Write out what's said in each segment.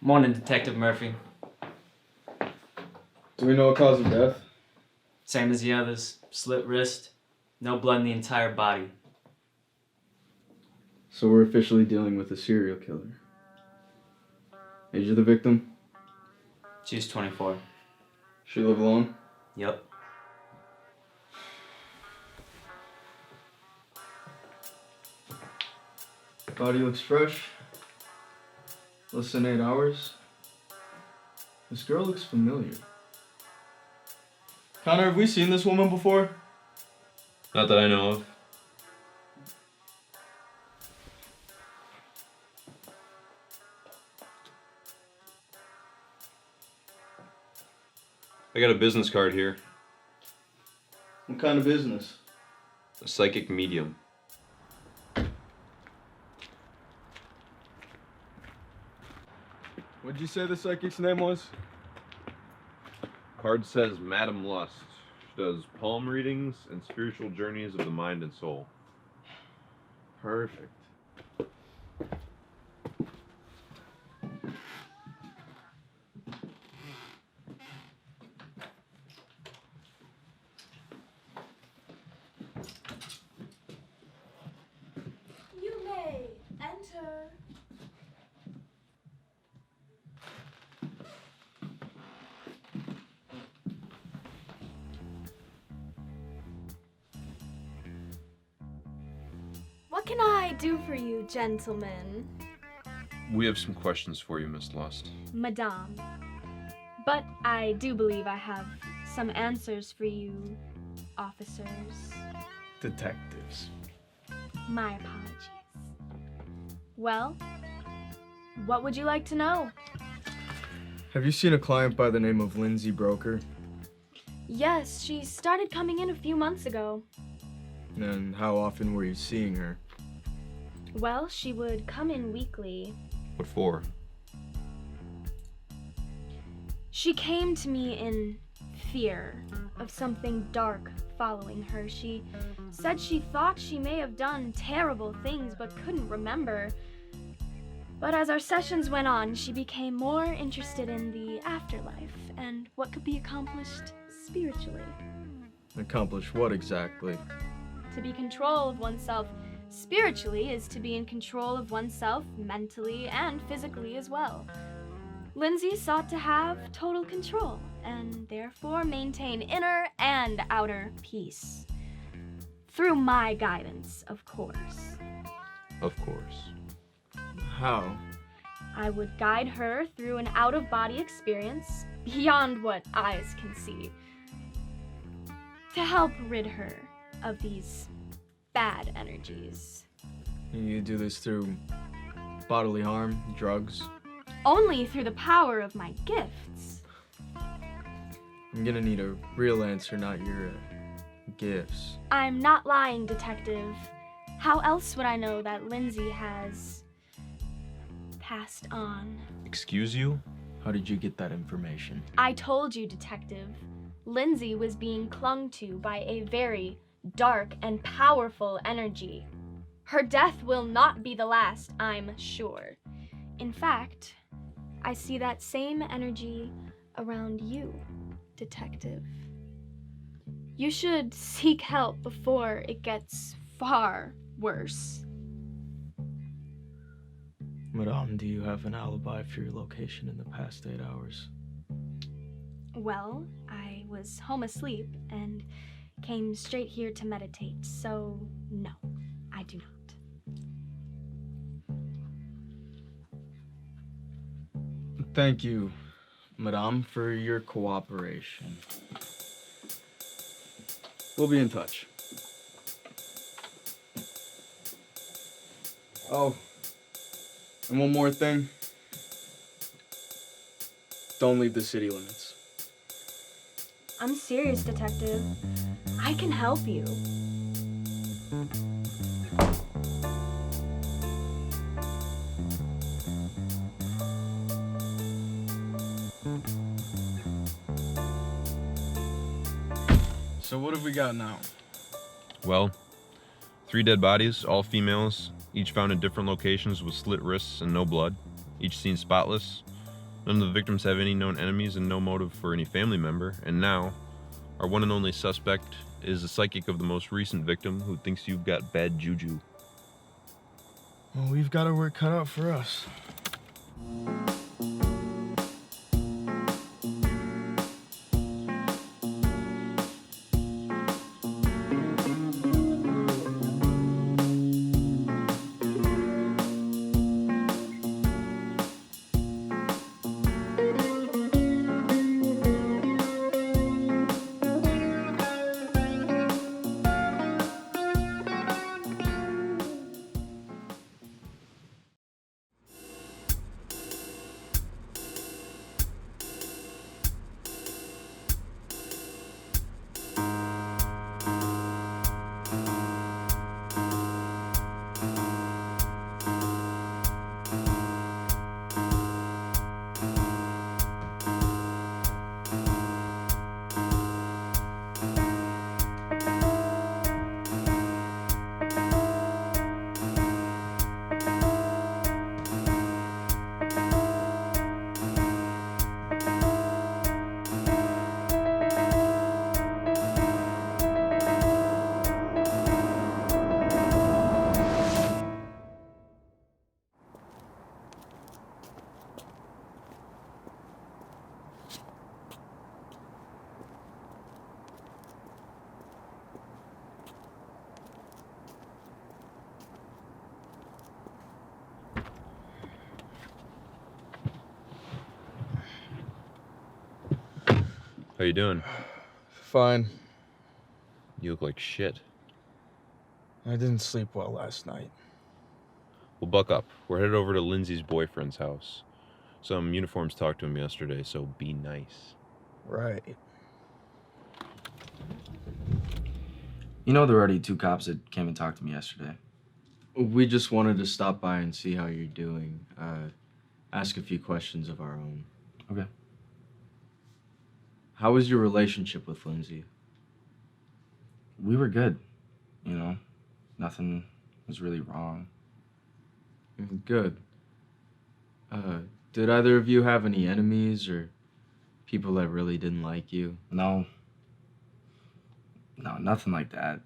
Morning, Detective Murphy. Do we know a cause of death? Same as the others. Slit wrist, no blood in the entire body. So we're officially dealing with a serial killer. Age of the victim? She's 24. She live alone? Yep. Body looks fresh. Less than 8 hours. This girl looks familiar. Connor, have we seen this woman before? Not that I know of. I got a business card here. What kind of business? A psychic medium. What'd you say the psychic's name was? Card says Madam Lust. She does palm readings and spiritual journeys of the mind and soul. Perfect. You may enter. What can I do for you, gentlemen? We have some questions for you, Miss Lust. Madame. But I do believe I have some answers for you, officers. Detectives. My apologies. Well, what would you like to know? Have you seen a client by the name of Lindsay Broker? Yes, she started coming in a few months ago. And how often were you seeing her? Well, she would come in weekly. What for? She came to me in fear of something dark following her. She said she thought she may have done terrible things but couldn't remember. But as our sessions went on, she became more interested in the afterlife and what could be accomplished spiritually. Accomplish what exactly? To be control of oneself spiritually is to be in control of oneself mentally and physically as well. Lindsay sought to have total control and therefore maintain inner and outer peace. Through my guidance, of course. Of course. How? I would guide her through an out-of-body experience beyond what eyes can see to help rid her of these bad energies. You do this through bodily harm, drugs? Only through the power of my gifts. I'm gonna need a real answer, not your gifts. I'm not lying, detective. How else would I know that Lindsay has passed on? Excuse you? How did you get that information? I told you, detective. Lindsay was being clung to by a very dark and powerful energy. Her death will not be the last, I'm sure. In fact, I see that same energy around you, detective. You should seek help before it gets far worse. Madame, do you have an alibi for your location in the past 8 hours? Well, I was home asleep and came straight here to meditate, so no, I do not. Thank you, Madame, for your cooperation. We'll be in touch. Oh, and one more thing. Don't leave the city limits. I'm serious, detective. I can help you. So what have we got now? Well, 3 dead bodies, all females, each found in different locations with slit wrists and no blood, each seen spotless. None of the victims have any known enemies and no motive for any family member, and now, our one and only suspect is the psychic of the most recent victim who thinks you've got bad juju. Well, we've got our work cut out for us. How you doing? Fine. You look like shit. I didn't sleep well last night. Well, buck up. We're headed over to Lindsay's boyfriend's house. Some uniforms talked to him yesterday, so be nice. Right. You know, there were already 2 cops that came and talked to me yesterday. We just wanted to stop by and see how you're doing. Ask a few questions of our own. Okay. How was your relationship with Lindsay? We were good, you know. Nothing was really wrong. Good. Did either of you have any enemies or people that really didn't like you? No, nothing like that.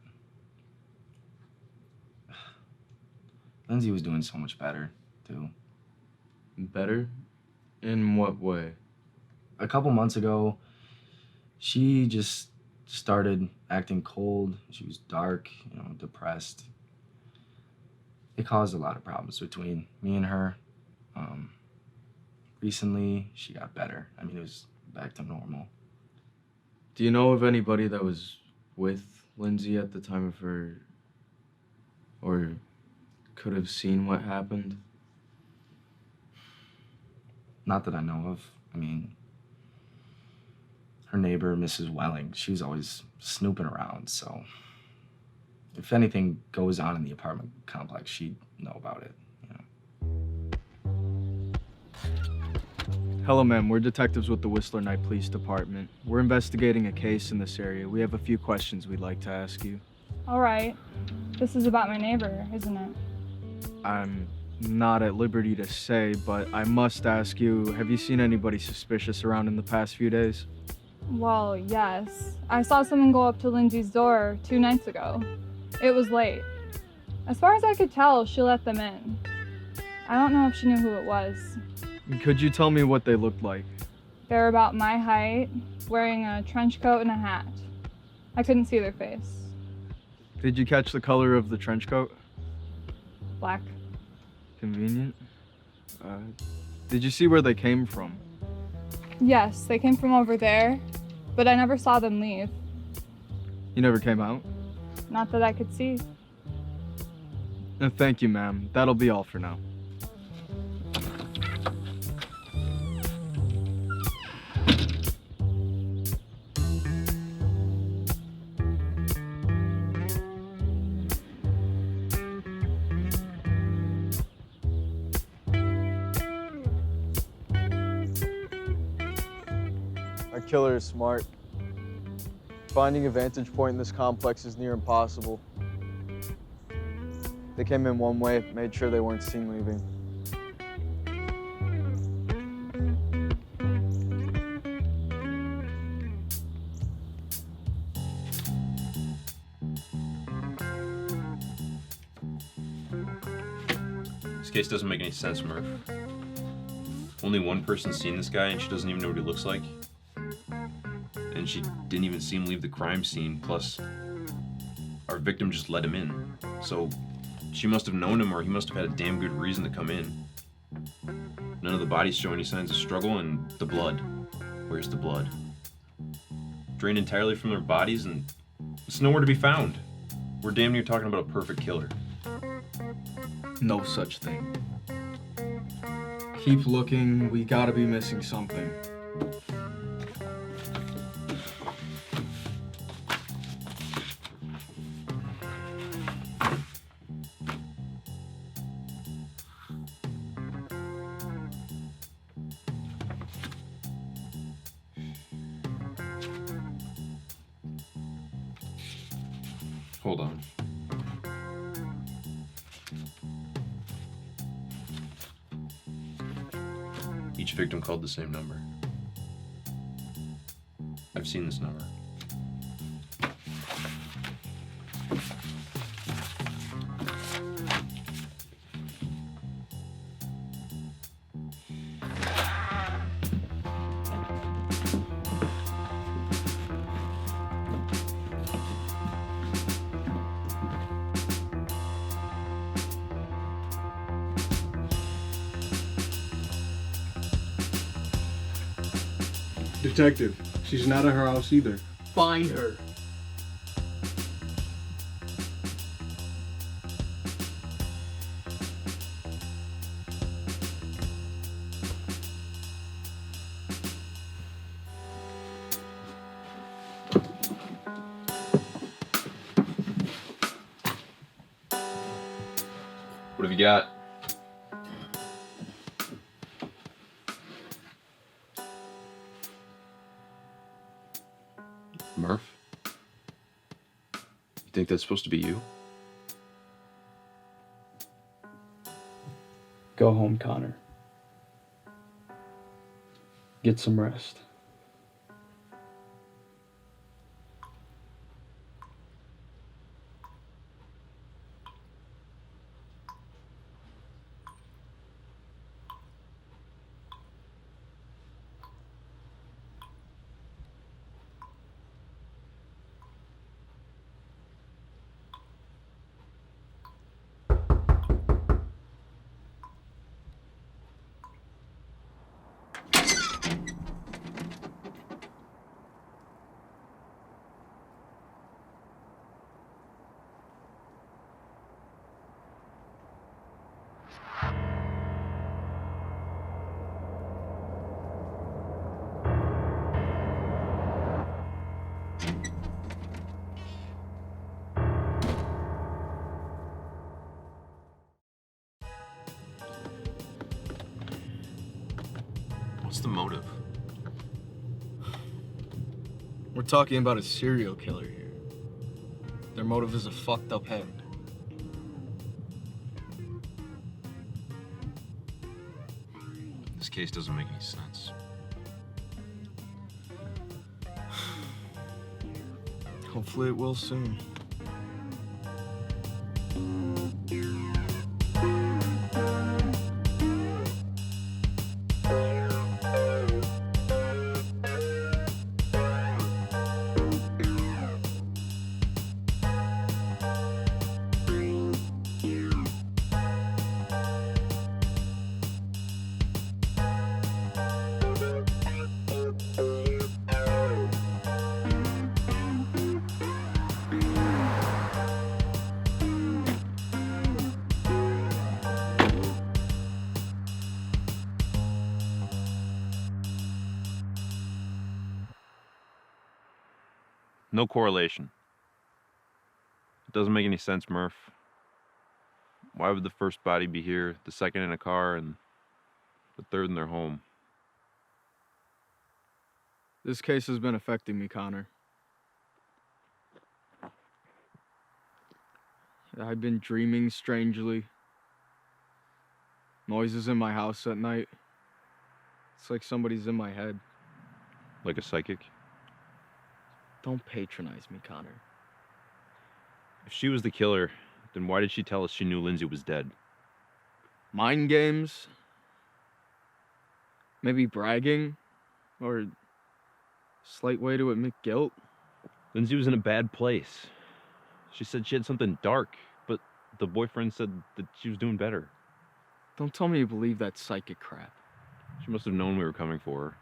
Lindsay was doing so much better, too. Better? In what way? A couple months ago, she just started acting cold. She was dark, depressed. It caused a lot of problems between me and her. Recently, she got better. I mean, it was back to normal. Do you know of anybody that was with Lindsay at the time of her, or could have seen what happened? Not that I know of. I mean, her neighbor, Mrs. Welling, she was always snooping around, so if anything goes on in the apartment complex, she'd know about it. Hello, ma'am. We're detectives with the Whistler Night Police Department. We're investigating a case in this area. We have a few questions we'd like to ask you. All right. This is about my neighbor, isn't it? I'm not at liberty to say, but I must ask you, have you seen anybody suspicious around in the past few days? Well, yes. I saw someone go up to Lindsay's door 2 nights ago. It was late. As far as I could tell, she let them in. I don't know if she knew who it was. Could you tell me what they looked like? They were about my height, wearing a trench coat and a hat. I couldn't see their face. Did you catch the color of the trench coat? Black. Convenient. Did you see where they came from? Yes, they came from over there, but I never saw them leave. You never came out? Not that I could see. Thank you, ma'am. That'll be all for now. Our killer is smart. Finding a vantage point in this complex is near impossible. They came in one way, made sure they weren't seen leaving. This case doesn't make any sense, Murph. Only one person's seen this guy and she doesn't even know what he looks like. And she didn't even see him leave the crime scene, plus our victim just let him in. So she must have known him or he must have had a damn good reason to come in. None of the bodies show any signs of struggle, and the blood. Where's the blood? Drained entirely from their bodies and it's nowhere to be found. We're damn near talking about a perfect killer. No such thing. Keep looking, we gotta be missing something. Hold on. Each victim called the same number. I've seen this number. Detective, she's not at her house either. Find her. What have you got? Murph? You think that's supposed to be you? Go home, Connor. Get some rest. What's the motive? We're talking about a serial killer here. Their motive is a fucked up head. This case doesn't make any sense. Hopefully it will soon. No correlation. It doesn't make any sense, Murph. Why would the first body be here, the second in a car, and the third in their home? This case has been affecting me, Connor. I've been dreaming strangely. Noises in my house at night. It's like somebody's in my head. Like a psychic? Don't patronize me, Connor. If she was the killer, then why did she tell us she knew Lindsay was dead? Mind games? Maybe bragging? Or slight way to admit guilt? Lindsay was in a bad place. She said she had something dark, but the boyfriend said that she was doing better. Don't tell me you believe that psychic crap. She must have known we were coming for her.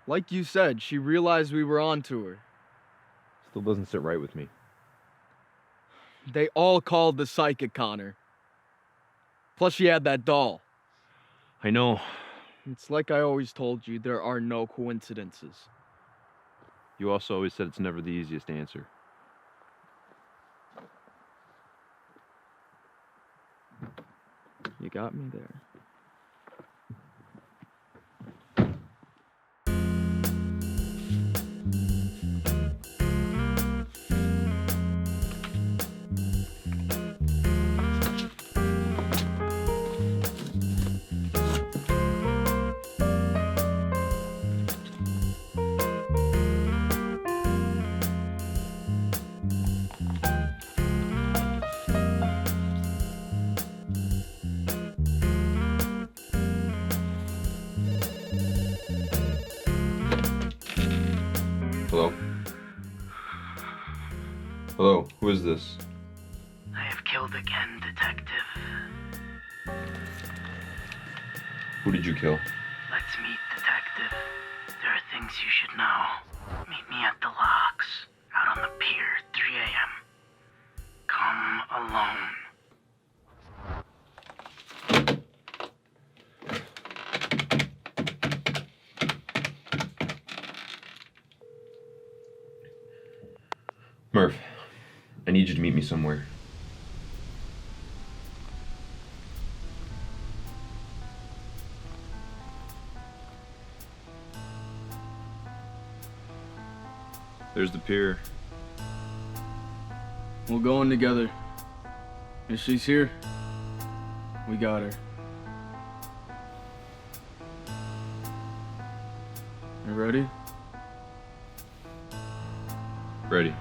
Like you said, she realized we were on to her. Still doesn't sit right with me. They all called the psychic on her. Plus she had that doll. I know. It's like I always told you, there are no coincidences. You also always said it's never the easiest answer. You got me there. Hello? Hello, who is this? I have killed again, detective. Who did you kill? Let's meet, detective. There are things you should know. Meet me at the locks, out on the pier, 3 a.m. Come alone. Murph, I need you to meet me somewhere. There's the pier. We'll go in together. If she's here, we got her. You ready? Ready.